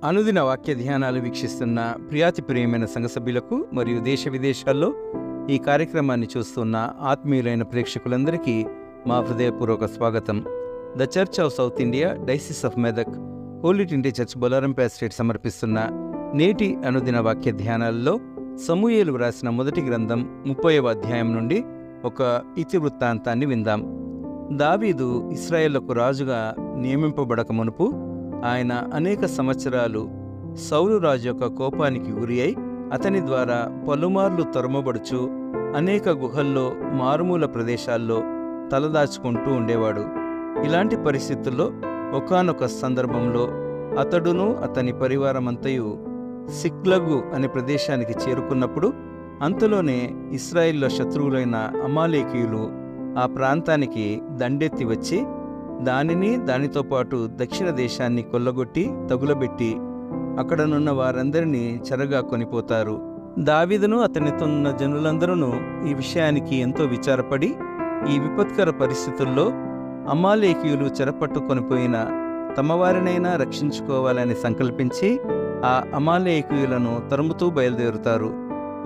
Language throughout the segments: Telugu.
అనుదిన వాక్య ధ్యానాలు వీక్షిస్తున్న ప్రియాతి ప్రియమైన సంఘ సభ్యులకు మరియు దేశ విదేశాల్లో ఈ కార్యక్రమాన్ని చూస్తున్న ఆత్మీయులైన ప్రేక్షకులందరికీ మా హృదయపూర్వక స్వాగతం. The church of south India diocese of Medak holy trinity church Bolarampet state సమర్పిస్తున్న నేటి అనుదిన వాక్య ధ్యానాలలో సమూయేలు వ్రాసిన మొదటి గ్రంథం 30వ అధ్యాయం నుండి ఒక ఇతివృత్తాంతాన్ని విందాం. దావీదు ఇశ్రాయేలుకు రాజుగా నియమింపబడక మునుపు ఆయన అనేక సంవత్సరాలు సౌలు రాజు యొక్క కోపానికి గురి అయి అతని ద్వారా పలుమార్లు తరుమబడుచు అనేక గుహల్లో మారుమూల ప్రదేశాల్లో తలదాచుకుంటూ ఉండేవాడు. ఇలాంటి పరిస్థితుల్లో ఒకానొక సందర్భంలో అతడును అతని పరివారమంతయు సిక్లగు అనే ప్రదేశానికి చేరుకున్నప్పుడు అంతలోనే ఇశ్రాయేల్లో శత్రువులైన అమాలేకీయులు ఆ ప్రాంతానికి దండెత్తి వచ్చి దానితో పాటు దక్షిణ దేశాన్ని కొల్లగొట్టి తగులబెట్టి అక్కడనున్న వారందరినీ చెరగా కొనిపోతారు. దావీదును అతనితో ఉన్న జనులందరూ ఈ విషయానికి ఎంతో విచారపడి ఈ విపత్కర పరిస్థితుల్లో అమాలేకీయులు చెరపట్టుకొనిపోయిన తమవారినైనా రక్షించుకోవాలని సంకల్పించి ఆ అమాలేకీయులను తరుముతూ బయలుదేరుతారు.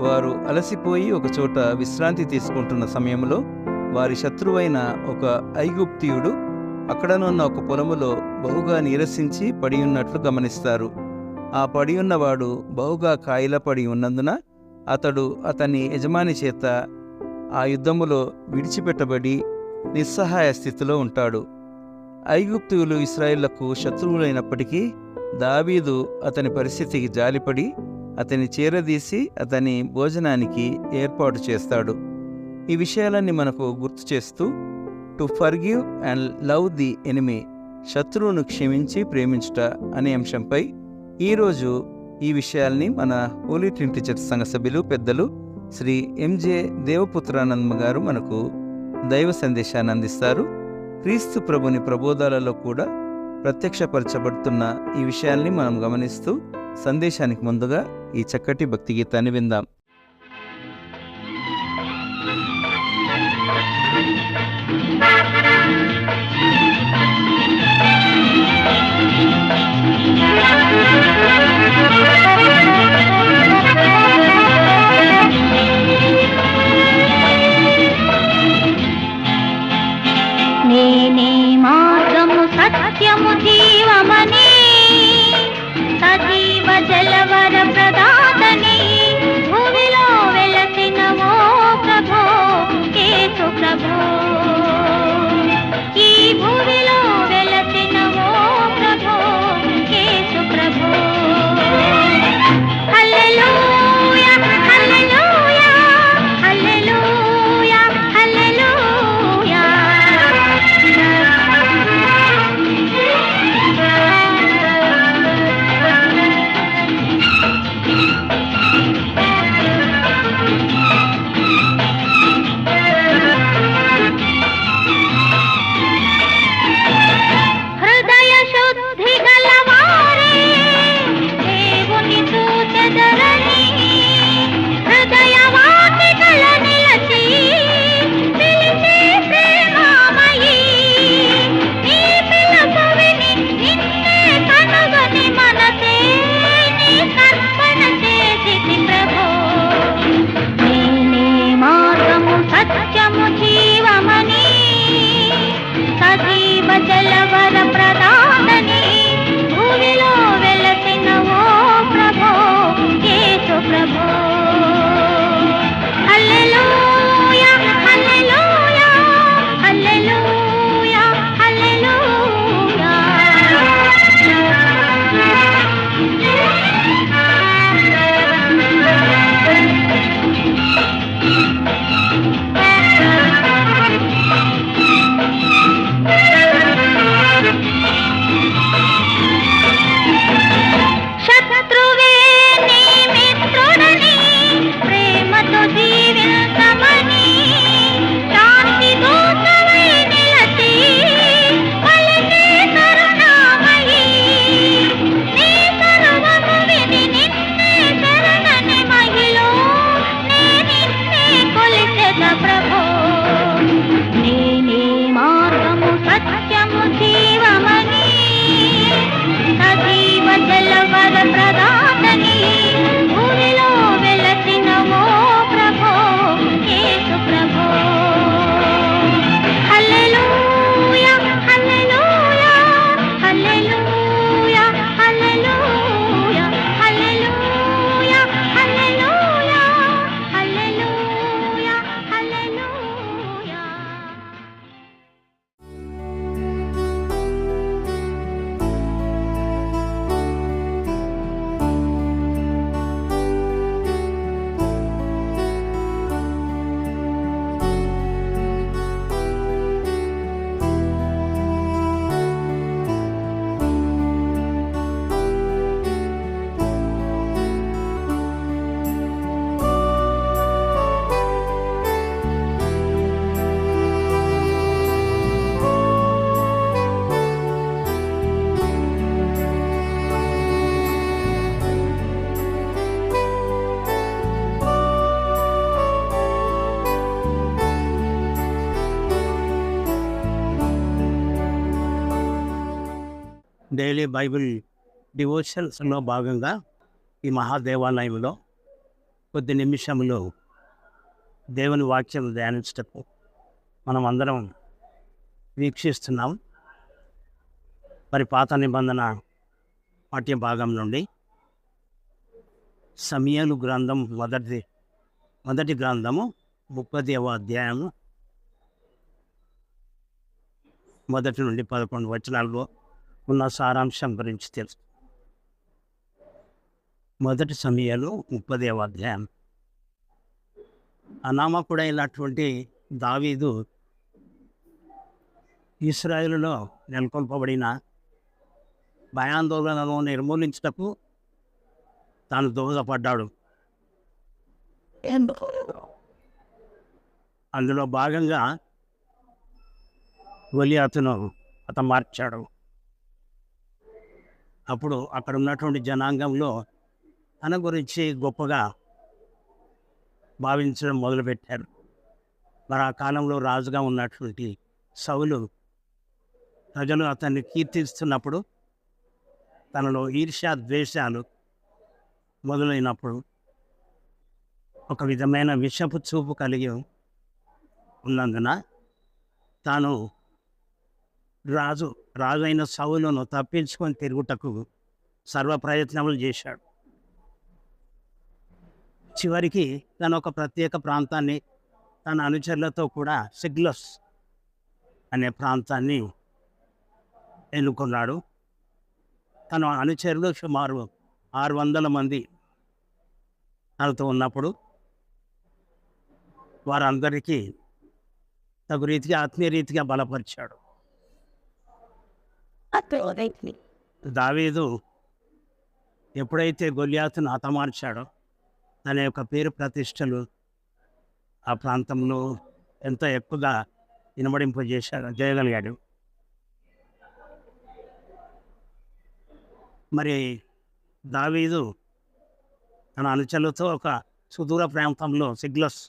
వారు అలసిపోయి ఒకచోట విశ్రాంతి తీసుకుంటున్న సమయంలో వారి శత్రువైన ఒక ఐగుప్తీయుడు అక్కడనున్న ఒక పొలములో బహుగా నీరసించి పడియున్నట్లు గమనిస్తారు. ఆ పడియున్నవాడు బహుగా కాయలపడి ఉన్నందున అతడు అతని యజమాని చేత ఆ యుద్ధములో విడిచిపెట్టబడి నిస్సహాయ స్థితిలో ఉంటాడు. ఐగుప్తీయులు ఇశ్రాయేలుకు శత్రువులైనప్పటికీ దావీదు అతని పరిస్థితికి జాలిపడి అతని చేరదీసి అతని భోజనానికి ఏర్పాటు చేస్తాడు. ఈ విషయాలన్నీ మనకు గుర్తు చేస్తూ to forgive and love the enemy, శత్రువును క్షమించి ప్రేమించుట అనే అంశంపై ఈరోజు ఈ విషయాల్ని మన హోలీ ట్రింటీ చర్చ్ సంఘ సభ్యులు పెద్దలు శ్రీ ఎంజే దేవపుత్రానందమ్మ గారు మనకు దైవ సందేశాన్ని అందిస్తారు. క్రీస్తు ప్రభుని ప్రబోధాలలో కూడా ప్రత్యక్షపరచబడుతున్న ఈ విషయాల్ని మనం గమనిస్తూ సందేశానికి ముందుగా ఈ చక్కటి భక్తి గీతాన్ని విందాం. నేనే మార్గము సత్యము జీవమని సజీవ జలవర ప్రదాతని భూమిలో వెలసిన ఓ ప్రభో యేసు ప్రభో, ఈ భూమిలో వెలసిన ఓ ప్రభో యేసు ప్రభో. హల్లెలూయా హల్లెలూయా హల్లెలూయా హల్లెలూయా. హృదయ శుద్ధి గలవారే దేవుని చూచెదరని, హృదయ వాకికల నిలచి పిలిచే ప్రేమామయీ, నీ పిలుపు విని నిన్నే కనుగొని మనసే నీ కర్పణ చేసితి ప్రభో. నేనే మార్గము సత్యము జీవమని సజీవ జలవర ప్రదాతని భూమిలో వెలసిన ఓ ప్రభో యేసు ప్రభో. హల్లెలూయా హల్లెలూయా హల్లెలూయా హల్లెలూయా. శత్రువే నీ మిత్రుడని డైలీ బైబిల్ డివోషన్స్లో భాగంగా ఈ మహాదేవాలయంలో కొద్ది నిమిషంలో దేవుని వాక్యం ధ్యానించటకు మనం అందరం వీక్షిస్తున్నాం. మరి పాత నిబంధన పాఠ్య భాగం నుండి సమూయేలు గ్రంథం మొదటి గ్రంథము 30వ అధ్యాయము 1 నుండి 11 వచనాల్లో ఉన్న సారాంశం గురించి తెలుసు. మొదటి సమూయేలు 30వ అధ్యాయం. అనామకుడైనటువంటి దావీదు ఇశ్రాయేలులో నెలకొల్పబడిన భయాందోళనలను నిర్మూలించుటకు తాను దోహదపడ్డాడు. అందులో భాగంగా గొలియాతును హతమార్చాడు. అప్పుడు అక్కడ ఉన్నటువంటి జనాంగంలో తన గురించి గొప్పగా భావించడం మొదలుపెట్టారు. మరి ఆ కాలంలో రాజుగా ఉన్నటువంటి సౌలు ప్రజలు అతన్ని కీర్తిస్తున్నప్పుడు తనలో ఈర్ష్య ద్వేషాలు మొదలైనప్పుడు ఒక విధమైన విషపు చూపు కలిగి ఉన్నందున తాను రాజు అయిన సౌలును తప్పించుకొని తిరుగుటకు సర్వ ప్రయత్నములు చేశాడు. చివరికి తను ఒక ప్రత్యేక ప్రాంతాన్ని తన అనుచరులతో కూడా సిగ్లస్ అనే ప్రాంతాన్ని ఎన్నుకున్నాడు. తన అనుచరులు సుమారు 600 మంది తనతో ఉన్నప్పుడు వారందరికీ తగు రీతిగా ఆత్మీయ రీతిగా బలపరిచాడు. దావీదు ఎప్పుడైతే గొలియాతును హతమార్చాడో తన యొక్క పేరు ప్రతిష్టలు ఆ ప్రాంతంలో ఎంతో ఎక్కువగా చేయగలిగాడు. మరి దావీదు తన అనుచరులతో ఒక సుదూర ప్రాంతంలో సిగ్లస్లో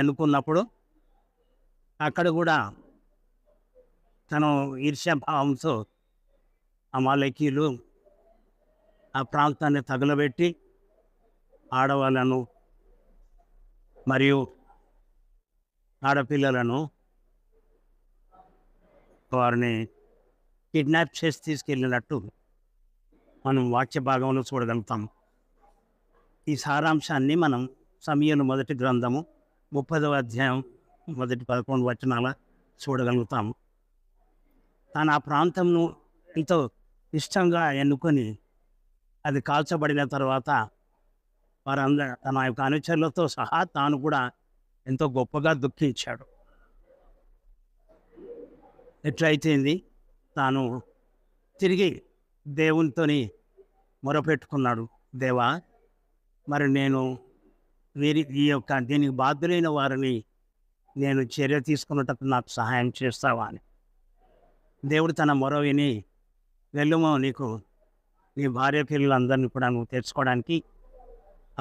ఎన్నుకున్నప్పుడు అక్కడ కూడా తను ఈర్ష్యాభావంతో అమాలేకీయులు ఆ ప్రాంతాన్ని తగలబెట్టి ఆడవాళ్ళను మరియు ఆడపిల్లలను వారిని కిడ్నాప్ చేసి తీసుకెళ్ళినట్టు మనం వాక్య భాగంలో చూడగలుగుతాం. ఈ సారాంశాన్ని మనం సమూయేలు మొదటి గ్రంథము 30వ అధ్యాయం 11 వచనాల చూడగలుగుతాం. తాను ఆ ప్రాంతంను ఎంతో ఇష్టంగా ఎన్నుకొని అది కాల్చబడిన తర్వాత వారందరూ తన యొక్క అనుచరులతో సహా తాను కూడా ఎంతో గొప్పగా దుఃఖించాడు. ఎట్లయితేంది తాను తిరిగి దేవునితోని మొరపెట్టుకున్నాడు. దేవా, మరి నేను దీనికి బాధ్యులైన వారిని నేను చర్య తీసుకున్నట్టు నాకు సహాయం చేస్తావా అని. దేవుడు తన మొర విని, వెళ్ళుమో, నీకు నీ భార్య పిల్లలందరినీ కూడా నువ్వు తెచ్చుకోవడానికి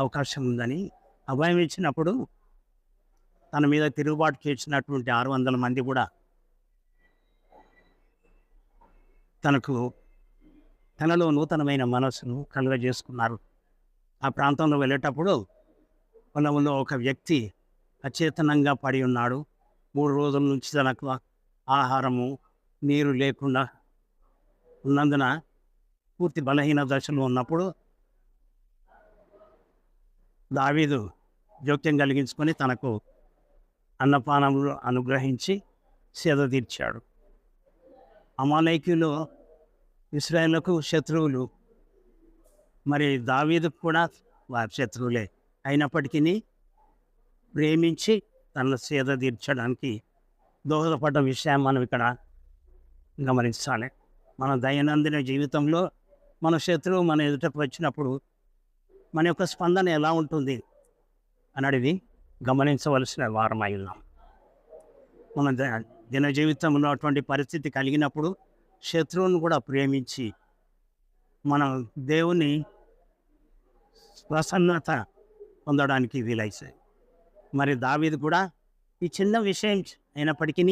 అవకాశం ఉందని అభయం ఇచ్చినప్పుడు తన మీద తిరుగుబాటు చేసినటువంటి 600 మంది కూడా తనలో నూతనమైన మనస్సును కలుగజేసుకున్నారు. ఆ ప్రాంతంలో వెళ్ళేటప్పుడు పొలంలో ఒక వ్యక్తి అచేతనంగా పడి ఉన్నాడు. 3 రోజుల నుంచి తనకు ఆహారము నీరు లేకుండా ఉన్నందున పూర్తి బలహీన దశలో ఉన్నప్పుడు దావీదు జోక్యం కలిగించుకొని తనకు అన్నపానములు అనుగ్రహించి సేద తీర్చాడు. అమాలేకీయులు ఇశ్రాయేలుకు శత్రువులు, మరి దావీదుకు కూడా వారి శత్రువులే అయినప్పటికీ ప్రేమించి తనను సేద తీర్చడానికి దోహదపడ్డ విషయం మనం ఇక్కడ గమనించాలి. మన దైనందిన జీవితంలో మన శత్రువు మన ఎదుటకు వచ్చినప్పుడు మన యొక్క స్పందన ఎలా ఉంటుంది అనేది గమనించవలసిన వారమై ఉన్నాం. మన దిన జీవితంలో అటువంటి పరిస్థితి కలిగినప్పుడు శత్రువును కూడా ప్రేమించి మనం దేవుని ప్రసన్నత పొందడానికి వీలైతాయి. మరి దావీదు కూడా ఈ చిన్న విషయం అయినప్పటికీ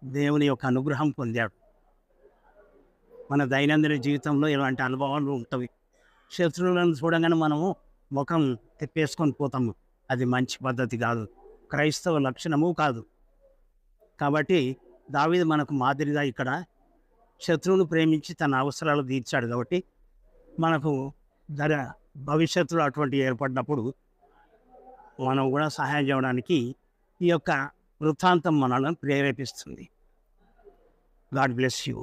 దేవుని యొక్క అనుగ్రహం పొందాడు. మన దైనందిన జీవితంలో ఇలాంటి అనుభవాలు ఉంటవి. శత్రువులను చూడగానే మనము ముఖం తిప్పేసుకొని పోతాము. అది మంచి పద్ధతి కాదు, క్రైస్తవ లక్షణము కాదు. కాబట్టి దావీదు మనకు మాదిరిగా ఇక్కడ శత్రువును ప్రేమించి తన అవసరాలు తీర్చాడు. కాబట్టి మనకు భవిష్యత్తులో అటువంటి ఏర్పడినప్పుడు మనం కూడా సహాయం చేయడానికి ఈ యొక్క వృత్తాంతం మనల్ని ప్రేరేపిస్తుంది. God bless you.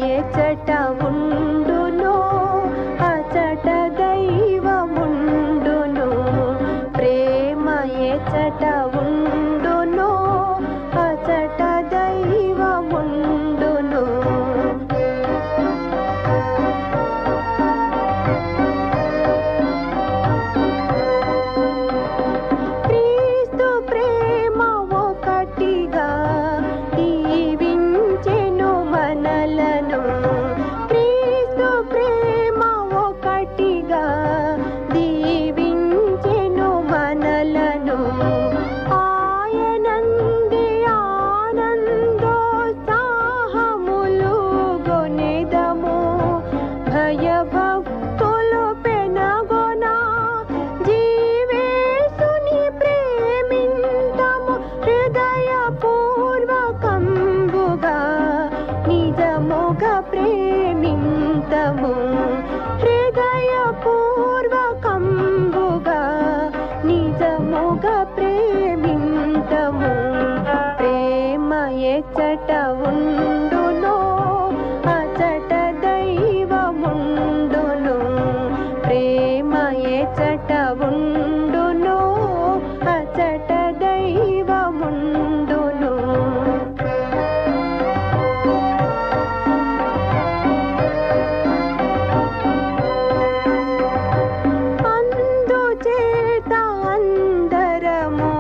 ఎచ్చట ఉండును అచట దైవముండును, ప్రేమ ఎచ్చట ఉండును అచట దైవముండును. అందుచేత అందరము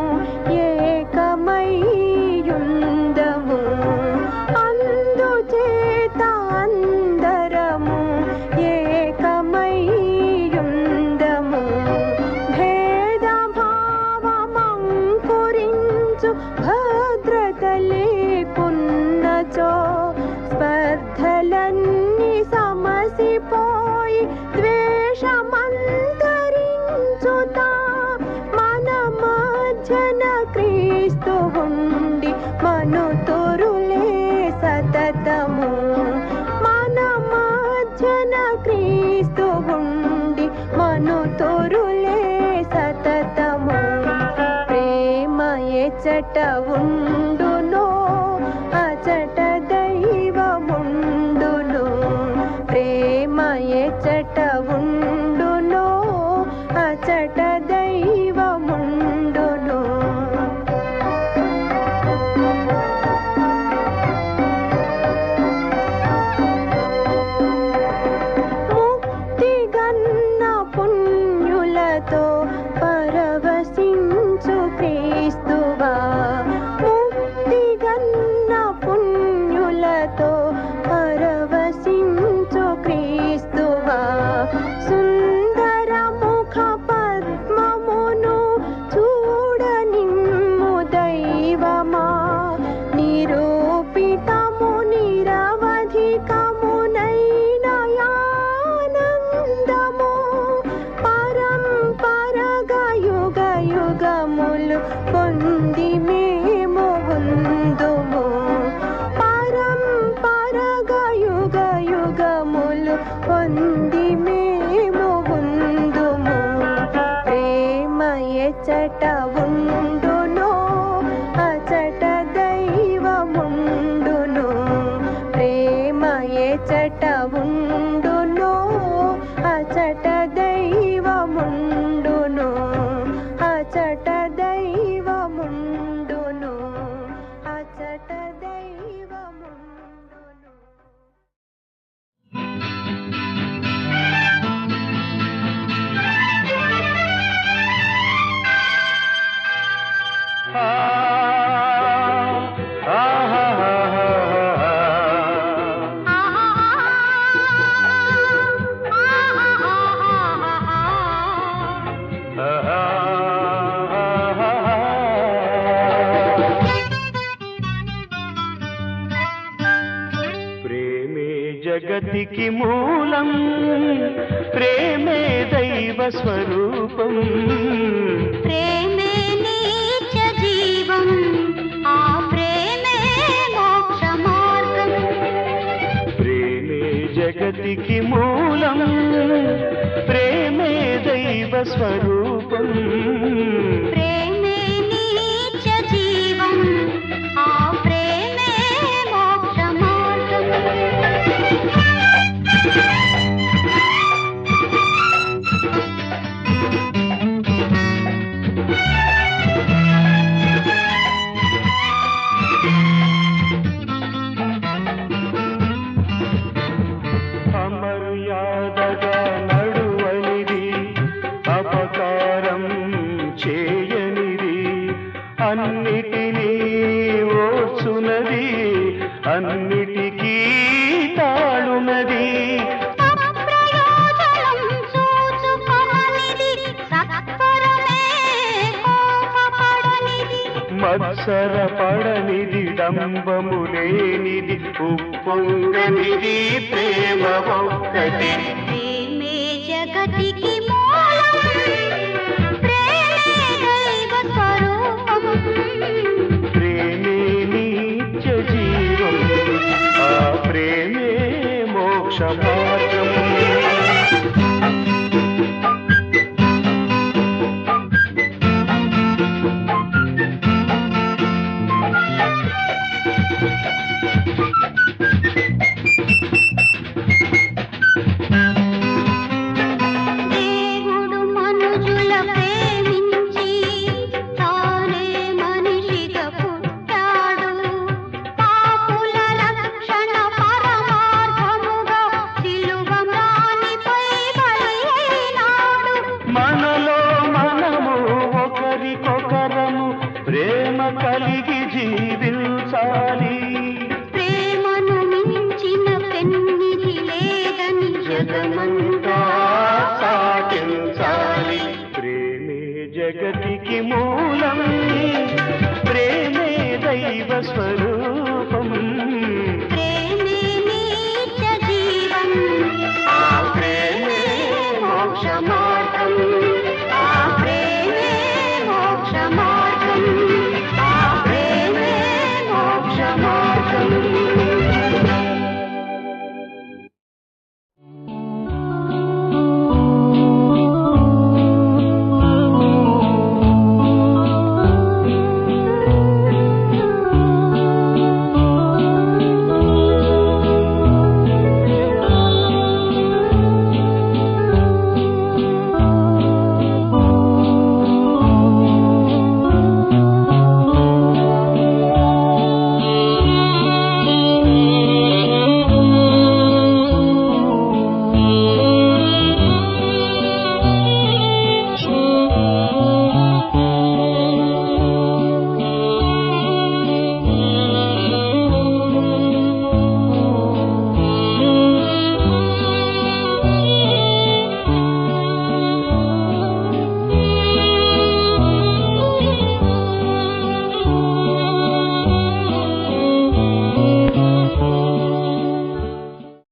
ఏకమై స్పర్ధలన్నీ సమసిపోయి ద్వేషమంతరించుతా మన మధ్యన క్రీస్తు ఉండి మనుతురులే సతతము, మన మధ్యన క్రీస్తు ఉండి మనుతురులే సతతము. ప్రేమ ఎచ్చట ఉండును అచట దైవముండును, ప్రేమ ఎచ్చట ఉండును అచట దైవముండును. ముక్తిగన్న పుణ్యులతో పరవశించు క్రీస్తువా, ముక్తిగన్న పుణ్యులతో పరవశించు క్రీస్తువా. సుందర ముఖ పద్మమును చూడనిమ్ము దైవమా, నిరూపితము నిరవధికమునైన ఆనందము. పరంపరగా యుగ యుగములు పొంది మేము ఉందుము, పరంపరగా యుగ యుగములు పొంది మేము ఉందుము. ప్రేమ ఎచ్చట ఉండును అచట దైవముండును, ప్రేమ ఎచ్చట ఉండును అచట దైవముండును, అచట దైవముండును, అచట దైవముండును. ఆ జగతికి మూలం ప్రేమే దైవ స్వరూపం ప్రేమే నిత్య జీవం ఆ ప్రేమే మోక్ష మార్గం ప్రేమే జగతికి మూలం ప్రేమే దైవ స్వరూపం ప్రేమే నిత్య జీవం ఆ ప్రేమే మోక్ష మార్గం అమర్యాదగా నడువనిది అపకారం చేయనిది అన్నిటినీ ఓర్చునది అన్నిటికీ తాళునది ప్రయోజనం చూచుకొననిది సత్వరమే కోపపడనిది మత్సరపడనిది డంబము లేనిది ఉప్పొంగనిది ప్రేమ ఒక్కటి ప్రేమే జగతికి మూలం ప్రేమే దైవ స్వరూపం ప్రేమే నిత్య జీవం ఆ ప్రేమే మోక్ష మార్గం దేవుడు మనుజుల ప్రేమించి తానే మనిషిగా పుట్టాడు పాపుల రక్షణ పరమార్థముగా సిలువ మ్రానిపై బలైనాడు మనలో మనము ఒకరికొకరము ప్రేమ కలిగి జీవించాలి ప్రేమను మించిన పెన్నిధి లేదని జగమంతా